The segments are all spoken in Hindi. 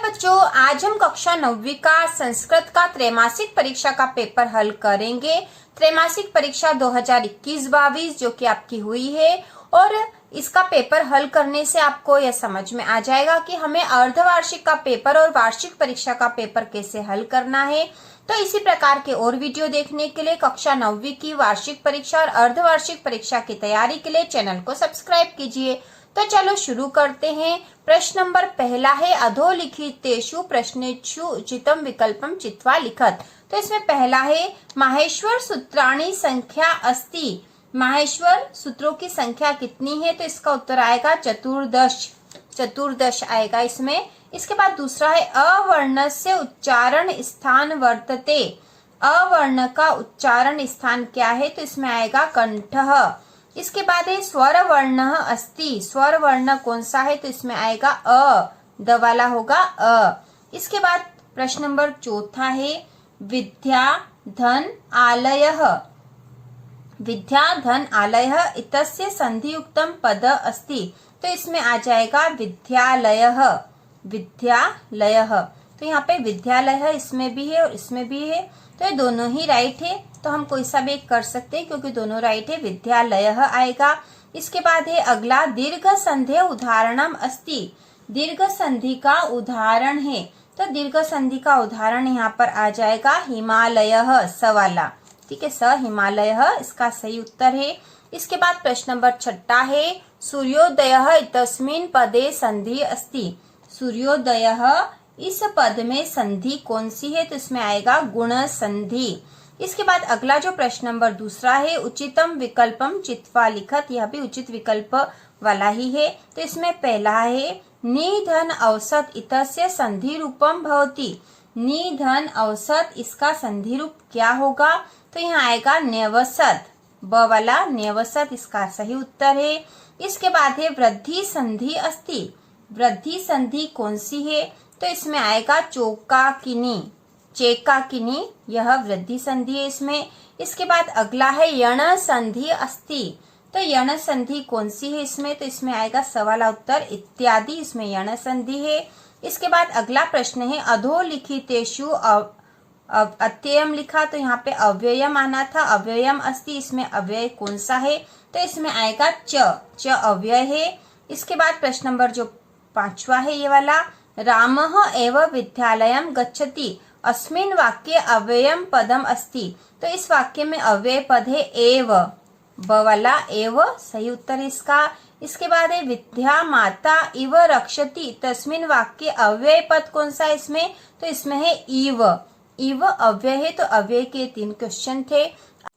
बच्चों, आज हम कक्षा 9वीं का संस्कृत का त्रैमासिक परीक्षा का पेपर हल करेंगे। त्रैमासिक परीक्षा 2021-22 जो कि आपकी हुई है, और इसका पेपर हल करने से आपको यह समझ में आ जाएगा कि हमें अर्धवार्षिक का पेपर और वार्षिक परीक्षा का पेपर कैसे हल करना है। तो इसी प्रकार के और वीडियो देखने के लिए कक्षा 9वीं की वार्षिक परीक्षा और अर्धवार्षिक परीक्षा की तैयारी के लिए चैनल को सब्सक्राइब कीजिए। तो चलो शुरू करते हैं। प्रश्न नंबर पहला है, अधोलिखितेषु प्रश्नेषु उचितम विकल्पम चित्वा लिखत। तो इसमें पहला है, माहेश्वर सूत्राणि संख्या अस्ति। माहेश्वर सूत्रों की संख्या कितनी है? तो इसका उत्तर आएगा चतुर्दश आएगा इसमें। इसके बाद दूसरा है, अवर्णस्य उच्चारण स्थान वर्तते। अवर्ण का उच्चारण स्थान क्या है? तो इसमें आएगा कंठः। इसके बाद है, स्वर वर्ण अस्ति। स्वर वर्ण कौन सा है? तो इसमें आएगा अ, द वाला होगा अ। इसके बाद प्रश्न नंबर चौथा है, विद्या धन आलयः। विद्या धन आलयः इतस्य संधियुक्तम पद अस्ति। तो इसमें आ जाएगा विद्यालयः। विद्यालयः, तो यहाँ पे विद्यालय इसमें भी है और इसमें भी है, तो ये दोनों ही राइट है। तो हम कोई सा भी एक कर सकते हैं क्योंकि दोनों राइट है, विद्यालयः आएगा। इसके बाद है अगला, दीर्घ संधि उदाहरणम अस्ति। दीर्घ संधि का उदाहरण है, तो दीर्घ संधि का उदाहरण यहाँ पर आ जाएगा हिमालयः, स वाला। ठीक है, स हिमालयः इसका सही उत्तर है। इसके बाद प्रश्न नंबर छठा है, सूर्योदयः इतस्मिन् पदे संधि अस्ति। सूर्योदयः इस पद में संधि कौन सी है? तो इसमें आएगा गुण संधि। इसके बाद अगला जो प्रश्न नंबर दूसरा है, उचितम विकल्पम चित्वा लिखत। यह भी उचित विकल्प वाला ही है। तो इसमें पहला है, निधन औसत इतस्य संधि रूपम भवति। निधन औसत इसका संधि रूप क्या होगा? तो यहाँ आएगा न्यवसत, ब वाला न्यवसत इसका सही उत्तर है। इसके बाद है, वृद्धि संधि अस्ति। वृद्धि संधि कौन सी है? तो इसमें आएगा चोकाकिनी, चेकाकिनी, यह वृद्धि संधि है इसमें। इसके बाद अगला है, यण संधि अस्ति। तो यण संधि कौन सी है इसमें? तो इसमें आएगा स वाला उत्तर इत्यादि, इसमें यण संधि है। इसके बाद अगला प्रश्न है, अधोलिखितेषु अत्ययम लिखा, तो यहाँ पे अव्ययम आना था, अव्ययम अस्ति। इसमें अव्यय कौन सा है? तो इसमें आएगा च अव्यय है। इसके बाद प्रश्न नंबर जो पांचवा है ये वाला, रामः एव विद्यालयं गच्छति। अस्मिन् वाक्ये अव्ययम पदम अस्ति। तो इस वाक्य में अव्यय पद है एव, ब वाला एव सही उत्तर इसका। इसके बाद है, विद्या माता इव रक्षति। तस्मिन् वाक्ये अव्यय पद कौन सा है इसमें? तो इसमें है इव। इव अव्यय है, तो अव्यय के 3 क्वेश्चन थे।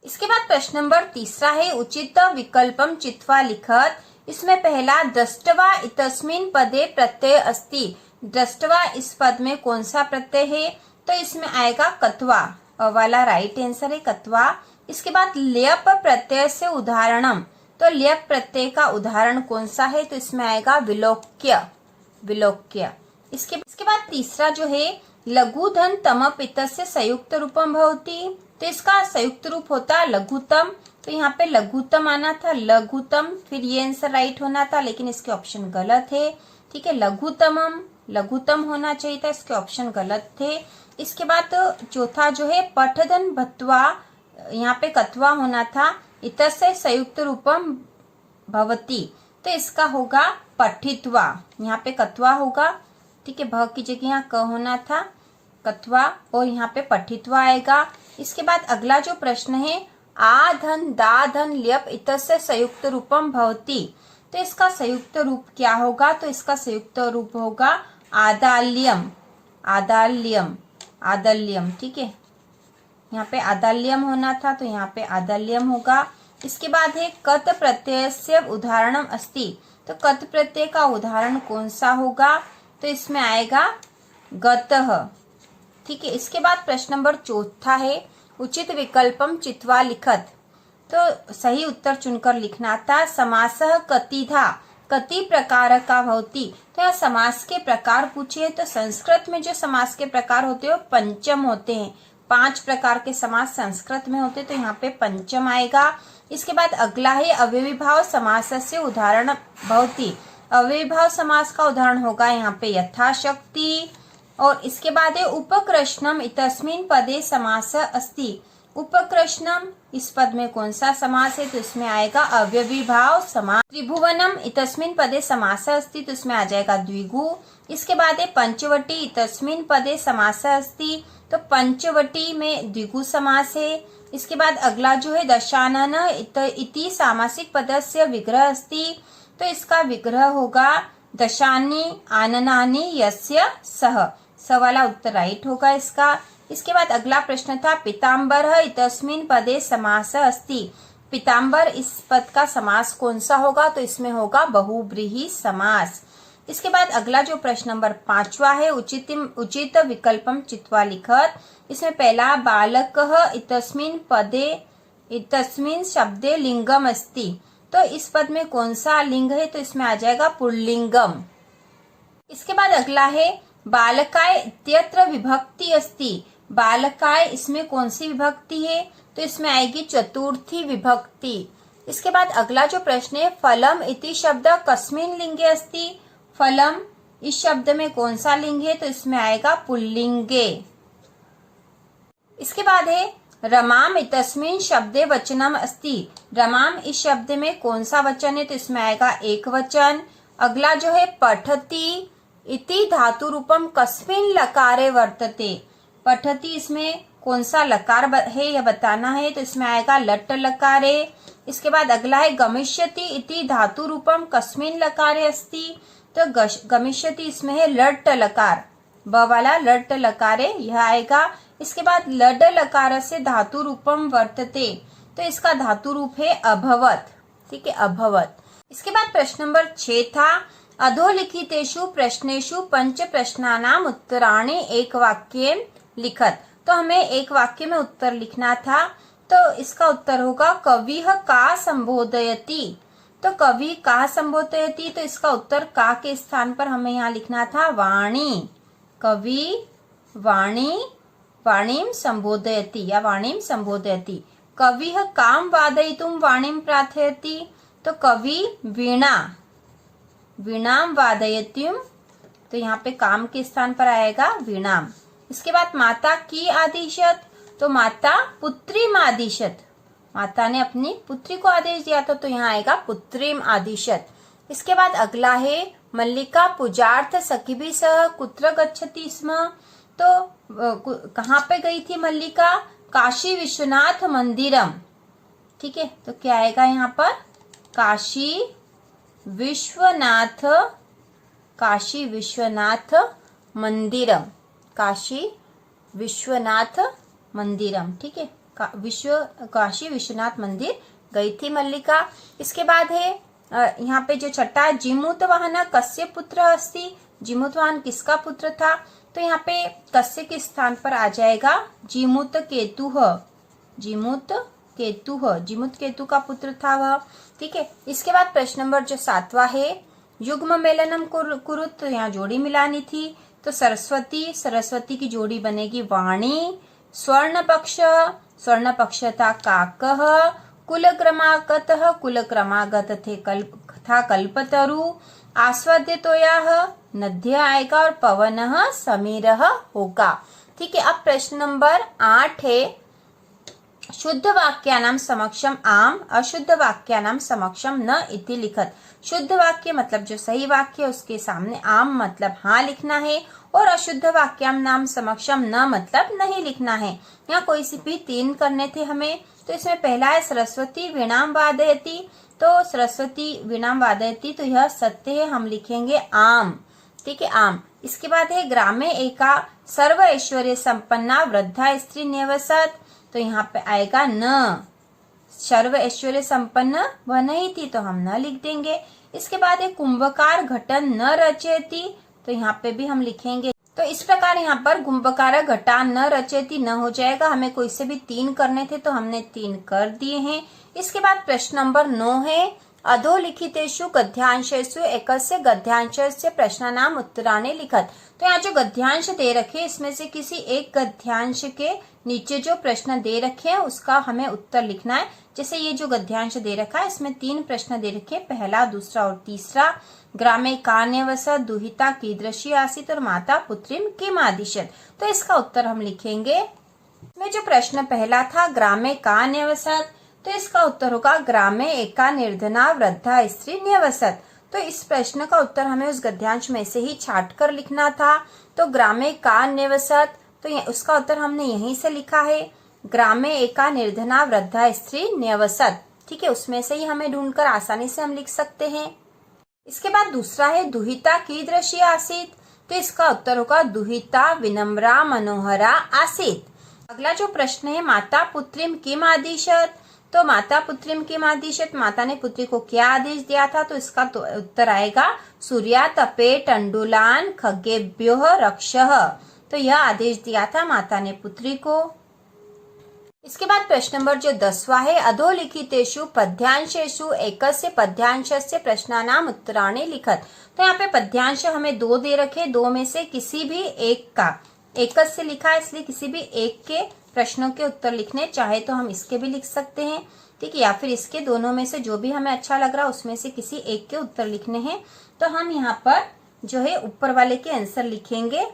इसके बाद प्रश्न नंबर तीसरा है, उचित विकल्पम चित्वा लिखत। इसमें पहला, दृष्ट्वा इतस्मिन् पदे प्रत्यय अस्ति। दृष्ट्वा इस पद में कौन सा प्रत्यय है? तो इसमें आएगा कत्वा, वाला राइट आंसर है कत्वा। इसके बाद ल्यप प्रत्यय से उदाहरणम। तो ल्यप प्रत्यय का उदाहरण कौन सा है? तो इसमें आएगा विलोक्य, विलोक्य। इसके बाद तीसरा जो है, लघुधन तमप इतस्य संयुक्त रूपम भवति। तो इसका संयुक्त रूप होता है लघुतम। तो यहाँ पे लघुतम आना था, लघुतम, फिर ये आंसर राइट होना था, लेकिन इसके ऑप्शन गलत है। ठीक है, लघुतमम, लघुतम होना चाहिए था, इसके ऑप्शन गलत थे। इसके बाद चौथा जो है, पठधन भत्वा, यहाँ पे कत्वा होना था, इतस्य संयुक्त रूपम भवति। तो इसका होगा पठित्वा, यहाँ पे कत्वा होगा। ठीक है, भ की जगह यहाँ क होना था, कत्वा, और यहाँ पे पठित्वा आएगा। इसके बाद अगला जो प्रश्न है, आधन दाधन ल्यप इतस्य संयुक्त रूपम भवति। तो इसका संयुक्त रूप क्या होगा? तो इसका संयुक्त रूप होगा आदाल्यम, आदाल्यम, आदल्यम। ठीक है, यहाँ पे आदाल्यम होना था, तो यहाँ पे आदाल्यम होगा। इसके बाद है, कत प्रत्ययस्य उदाहरणम अस्ति। तो कत प्रत्यय का उदाहरण कौन सा होगा? तो इसमें आएगा गतः। ठीक है, इसके बाद प्रश्न नंबर चौथा है, उचित विकल्पम चित्वा लिखत। तो सही उत्तर चुनकर लिखना था। समासः कतिधा, कति प्रकार का भवति। तो यहाँ समास के प्रकार पूछे, तो संस्कृत में जो समास के प्रकार होते हैं वो पंचम होते हैं। 5 प्रकार के समास संस्कृत में होते, तो यहाँ पे पंचम आएगा। इसके बाद अगला है, अव्ययीभाव समासस्य उदाहरण भवति। अव्ययीभाव समास का उदाहरण होगा यहाँ पे यथाशक्ति, और इसके बाद है उपकृष्णम इतस्मिन् पदे समास अस्ति। उपकृष्णम इस पद में कौन सा समास है, तो इसमें आएगा अव्ययीभाव समास। त्रिभुवनम इतस्मिन् पदे समास अस्ति, तो इसमें आ जाएगा द्विगु। इसके बाद है पंचवटी इतस्मिन् पदे समास अस्ति, तो पंचवटी में द्विगु समास है। इसके बाद अगला जो है दशानन इति सामासिक पदस्य विग्रह अस्ति, तो इसका विग्रह होगा दशानी आननानि यस्य सह। स वाला उत्तर राइट होगा इसका। इसके बाद अगला प्रश्न था पीताम्बर इतस्मिन् पदे समास अस्ति। पीताम्बर इस पद का समास कौन सा होगा, तो इसमें होगा बहुव्रीहि समास। इसके बाद अगला जो प्रश्न नंबर 5वां है उचित विकल्पम चित्वा लिखत। इसमें पहला बालकः इतस्मिन् पदे इतस्मिन् शब्दे लिंगम अस्ति, तो इस पद में कौन सा लिंग है, तो इसमें आ जाएगा पुल्लिंगम। इसके बाद अगला है बालकाय इत्यत्र विभक्ति अस्ति। बालकाय इसमें कौन सी विभक्ति है, तो इसमें आएगी चतुर्थी विभक्ति। इसके बाद अगला जो प्रश्न है फलम इति शब्द कस्मिन् लिंगे अस्ति। फलम इस शब्द में कौन सा लिंग है, तो इसमें आएगा पुल्लिंगे। इसके बाद है रमाम इतस्मिन् शब्दे वचनम अस्ति। रमाम इस शब्द में कौन सा वचन है, तो इसमें आएगा एक वचन। अगला जो है पठति इति धातु रूपम कस्मिन् लकारे वर्तते। पठति इसमें कौन सा लकार है यह बताना है, तो इसमें आएगा लट लकारे। इसके बाद अगला है गमिष्यति इति धातु रूपम कस्मिन् लकारे अस्ति, तो गमिष्यति इसमें है लट लकार, ब वाला लट लकारे यह आएगा। इसके बाद लड लकार से धातु रूपम वर्तते, तो इसका धातु रूप है अभवत। ठीक है, अभवत। इसके बाद प्रश्न नंबर 6 था अधोलिखितेषु प्रश्नेषु पंच प्रश्नानाम उत्तराणि एक वाक्येन लिखत। तो हमें एक वाक्य में उत्तर लिखना था, तो इसका उत्तर होगा कविः का संबोधयति। तो कवि का संबोधयति, तो इसका उत्तर का के स्थान पर हमें यहाँ लिखना था वाणी। कवि वाणी वाणीम संबोधयति या वाणीम संबोधयति। कविः काम वादयितुम वाणीम प्रार्थयति, तो कवि वीणा वीणाम वादयत्युम, तो यहाँ पे काम के स्थान पर आएगा वीणाम। इसके बाद माता की आदिशत, तो माता पुत्रीम आदिशत। माता ने अपनी पुत्री को आदेश दिया था, तो यहाँ आएगा पुत्रीम आदिशत। इसके बाद अगला है मल्लिका पूजार्थ सखिभिः सह कुत्र गच्छति स्म। तो कहाँ पे गई थी मल्लिका, काशी विश्वनाथ मंदिरम। ठीक है, तो क्या आएगा यहाँ पर काशी विश्वनाथ मंदिरम। काशी विश्वनाथ मंदिरम। ठीक है, काशी विश्वनाथ मंदिर गई थी मल्लिका। इसके बाद है यहाँ पे जो छठा जिमुतवाहन कस्य पुत्र अस्ति। जिमुतवाहन किसका पुत्र था, तो यहाँ पे कस्य के स्थान पर आ जाएगा जिमुत केतुः। जिमुत केतु का पुत्र था वह। ठीक है, इसके बाद प्रश्न नंबर जो 7वां है युग्म मेलनम कुरुत, तो यहाँ जोड़ी मिलानी थी, तो सरस्वती की जोड़ी बनेगी वाणी। स्वर्ण पक्ष था काकः। कुल क्रमागत था कल्पतरु। आस्वाद्य तोयाः नद्य आएगा और पवनः समीरः होगा। ठीक है, अब प्रश्न नंबर 8 है शुद्ध वाक्यानाम समक्षम आम अशुद्ध वाक्यानाम समक्षम न इति लिखत। शुद्ध वाक्य मतलब जो सही वाक्य उसके सामने आम मतलब हाँ लिखना है, और अशुद्ध वाक्याम नाम समक्षम न मतलब नहीं लिखना है। यहाँ कोई सी भी 3 करने थे हमें, तो इसमें पहला है सरस्वती वीणाम वादयति, तो सरस्वती वीणाम वादयति, तो यह सत्य है, हम लिखेंगे आम। ठीक है, आम। इसके बाद है ग्रामे एका सर्व ऐश्वर्य संपन्ना वृद्धा स्त्री निवसत, तो यहाँ पे आएगा न। सर्व ऐश्वर्य संपन्न वह नहीं थी, तो हम न लिख देंगे। इसके बाद है कुंभकार घटन न रचयति, तो यहाँ पे भी हम लिखेंगे। तो इस प्रकार यहाँ पर कुंभकार घटा न रचयति न हो जाएगा। हमें कोई से भी 3 करने थे, तो हमने 3 कर दिए हैं। इसके बाद प्रश्न नंबर 9 है अधोलिखितेषु गद्यांशेषु एकस्य गद्यांशस्य प्रश्नानाम उत्तराणि लिखत। तो यहाँ जो गद्यांश दे रखे इसमें से किसी एक गद्यांश के नीचे जो प्रश्न दे रखे हैं उसका हमें उत्तर लिखना है। जैसे ये जो गद्यांश दे रखा है इसमें 3 प्रश्न दे रखे, पहला, दूसरा और तीसरा। ग्रामे का न्यवसत, दुहिता कीदृशी आसीत और माता पुत्रीम किम आदिशत। तो इसका उत्तर हम लिखेंगे। इसमें जो प्रश्न पहला था ग्रामे का न्यवसत, तो इसका उत्तर होगा ग्रामे एका निर्धना वृद्धा स्त्री न्यवसत। तो इस प्रश्न का उत्तर हमें उस गद्यांश में से ही छाट कर लिखना था। तो ग्रामे का न्यवसत, तो उसका उत्तर हमने यहीं से लिखा है, ग्रामे एका निर्धना वृद्धा स्त्री न्यवसत। ठीक है, उसमें से ही हमें ढूंढकर आसानी से हम लिख सकते हैं। इसके बाद दूसरा है दुहिता कीदृशी आसीत, तो इसका उत्तर होगा दुहिता विनम्रा मनोहरा आसीत। अगला जो प्रश्न है माता पुत्रीम किम आदिशत, तो माता पुत्रीम किम आदिशत, माता ने पुत्री को क्या आदेश दिया था, तो इसका उत्तर आएगा सूर्या तपे टंडुलान खगेभ्यो रक्षः। तो यह आदेश दिया था माता ने पुत्री को। इसके बाद प्रश्न नंबर जो 10वां है अधोलिखितेषु पद्यांशेषु एकस्य पद्यांशस्य प्रश्नानाम उत्तराणि लिखत। तो यहाँ पे पद्यांश हमें 2 दे रखे, 2 में से किसी भी एक का, एकस्य लिखा है इसलिए किसी भी एक के प्रश्नों के उत्तर लिखने, चाहे तो हम इसके भी लिख सकते हैं, ठीक है, या फिर इसके, दोनों में से जो भी हमें अच्छा लग रहा है उसमें से किसी एक के उत्तर लिखने हैं। तो हम यहाँ पर जो है ऊपर वाले के आंसर लिखेंगे।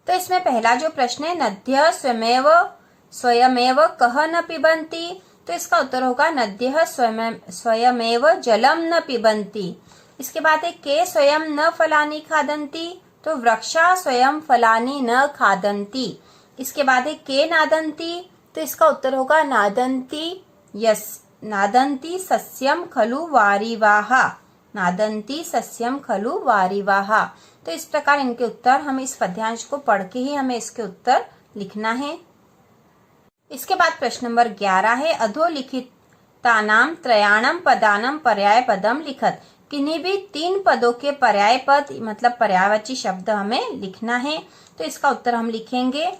तो इसमें पहला जो प्रश्न है नद्यः स्वयमेव कह न पिबन्ति, तो इसका उत्तर होगा नद्यः स्वयमेव जलम न पिबन्ति। इसके बाद है के स्वयं न फलानि खादन्ति, तो वृक्षा स्वयं फलानि न खादन्ति। इसके बाद है के नादन्ति, तो इसका उत्तर होगा नादन्ति सस्यम खलु वारिवाह, नादन्ति सस्यम खलु वारिवाह। तो इस प्रकार इनके उत्तर, हम इस पद्यांश को पढ़ के ही हमें इसके उत्तर लिखना है। इसके बाद प्रश्न नंबर 11 है अधोलिखितानाम त्रयाणम पदानाम पर्याय पदम लिखत। किन्हीं भी 3 पदों के पर्याय पद मतलब पर्यायवाची शब्द हमें लिखना है। तो इसका उत्तर हम लिखेंगे।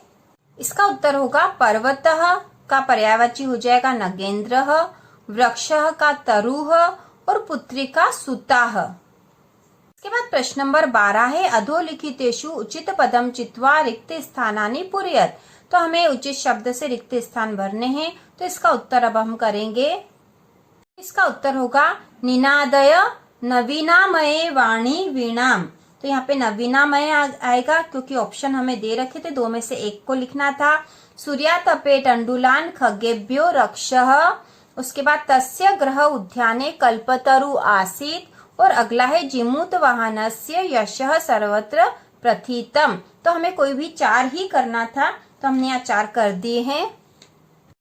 इसका उत्तर होगा पर्वतः का पर्यायवाची हो जाएगा नगेंद्रः, वृक्षः का तरुः और पुत्री का सुताः। इसके बाद प्रश्न नंबर 12 है अधोलिखितेषु उचित पदम चित्वा रिक्त स्थानानि पूरयत। तो हमें उचित शब्द से रिक्त स्थान भरने हैं। तो इसका उत्तर अब हम करेंगे। इसका उत्तर होगा निनादय नवीनामये वाणी वीणाम। तो यहाँ पे नवीनामय आएगा क्योंकि ऑप्शन हमें दे रखे थे, 2 में से एक को लिखना था। सूर्या तपे टंडुलान खगेभ्यो रक्षः, उसके बाद तस्य गृह उद्याने कल्पतरु आसीत, और अगला है जिमूत वाहनस्य यशः सर्वत्र प्रथितम। तो हमें कोई भी 4 ही करना था, तो हमने यहाँ 4 कर दिए हैं।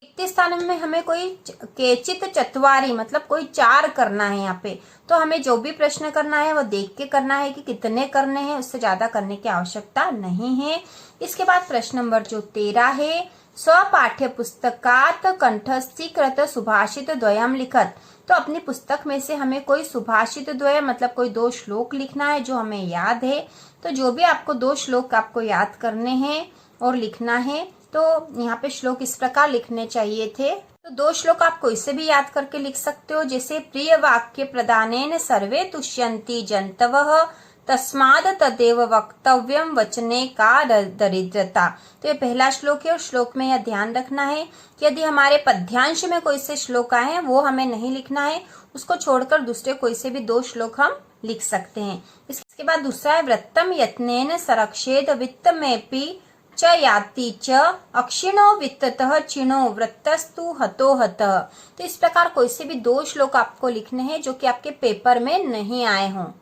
रिक्त स्थान में हमें कोई केचित चत्वारी मतलब कोई 4 करना है यहाँ पे। तो हमें जो भी प्रश्न करना है वो देख के करना है कि कितने करने हैं, उससे ज्यादा करने की आवश्यकता नहीं है। इसके बाद प्रश्न नंबर जो 13 है स्वपाठ्य पुस्तकात कंठस्थीकृत सुभाषित द्वयम लिखत। तो अपनी पुस्तक में से हमें कोई सुभाषित द्वय मतलब कोई 2 श्लोक लिखना है जो हमें याद है। तो जो भी आपको 2 श्लोक आपको याद करने हैं और लिखना है, तो यहाँ पे श्लोक इस प्रकार लिखने चाहिए थे। तो 2 श्लोक आप कोई से भी याद करके लिख सकते हो, जैसे प्रिय वाक्य प्रदानेन सर्वे तुष्यन्ति जंतवः तस्माद तदेव वक्तव्यम वचने का दरिद्रता। तो ये पहला श्लोक है और श्लोक में यह ध्यान रखना है कि यदि हमारे पद्यांश में कोई से श्लोक आए हैं वो हमें नहीं लिखना है, उसको छोड़कर दूसरे कोई से भी 2 श्लोक हम लिख सकते हैं। इसके बाद दूसरा है वृत्तम यत्नेन संरक्षेद वित्तमेपि च याति च अक्षिणो वित्ततः चिणो वृत्तस्तु हतो हतः। तो इस प्रकार कोई से भी 2 श्लोक आपको लिखने हैं जो कि आपके पेपर में नहीं आए हों।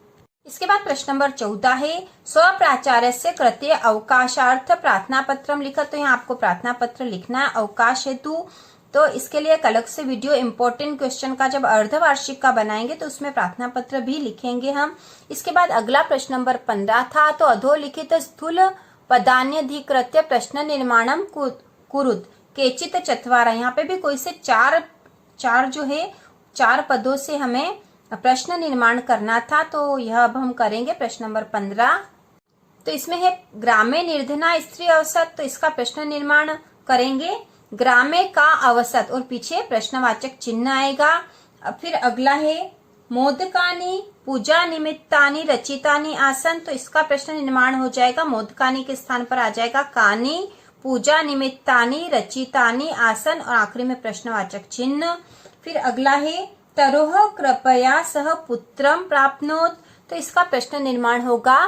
इसके बाद प्रश्न नंबर 14 है स्वप्राचार्य से कृते अवकाशार्थ प्रार्थना पत्रम लिखा। तो यहाँ आपको प्रार्थना पत्र लिखना है अवकाश हेतु। तो इसके लिए एक अलग से वीडियो इम्पोर्टेंट क्वेश्चन का जब अर्धवार्षिक का बनाएंगे तो उसमें प्रार्थना पत्र भी लिखेंगे हम। इसके बाद अगला प्रश्न नंबर 15 था तो अधोलिखित स्थूल पदान्यधिकृत्य प्रश्न निर्माणम कुरुत केचित चत्वारा। यहाँ पे भी कोई से 4 जो है 4 पदों से हमें प्रश्न निर्माण करना था। तो यह अब हम करेंगे प्रश्न नंबर 15। तो इसमें है ग्रामे निर्धना स्त्री अवसत। तो इसका प्रश्न निर्माण करेंगे ग्रामे का अवसत और पीछे प्रश्नवाचक चिन्ह आएगा। फिर अगला है मोदकानी पूजा निमित्तानि रचितानि आसन। तो इसका प्रश्न निर्माण हो जाएगा, मोदकानी के स्थान पर आ जाएगा कानी, पूजा निमित्तानि रचितानि आसन और आखिरी में प्रश्नवाचक चिन्ह। फिर अगला है तरोह कृपया सह पुत्रम प्राप्नोत। तो इसका प्रश्न निर्माण होगा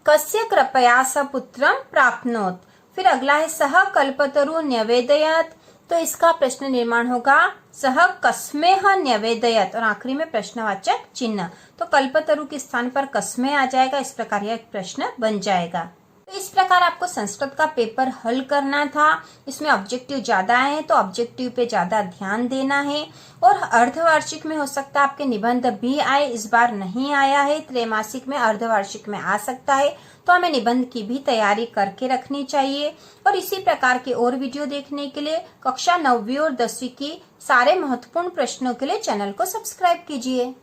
कस्य कृपया सह पुत्रम प्राप्नोत। फिर अगला है सह कल्पतरु न्यवेदयत। तो इसका प्रश्न निर्माण होगा सह कस्मेह न्यवेदयत और आखिरी में प्रश्नवाचक चिन्ह। तो कल्पतरु के स्थान पर कस्मे आ जाएगा। इस प्रकार यह प्रश्न बन जाएगा। तो इस प्रकार आपको संस्कृत का पेपर हल करना था। इसमें ऑब्जेक्टिव ज्यादा है तो ऑब्जेक्टिव पे ज्यादा ध्यान देना है। और अर्धवार्षिक में हो सकता है आपके निबंध भी आए, इस बार नहीं आया है। त्रैमासिक में अर्धवार्षिक में आ सकता है, तो हमें निबंध की भी तैयारी करके रखनी चाहिए। और इसी प्रकार के और वीडियो देखने के लिए कक्षा 9वीं और 10वीं की सारे महत्वपूर्ण प्रश्नों के लिए चैनल को सब्सक्राइब कीजिए।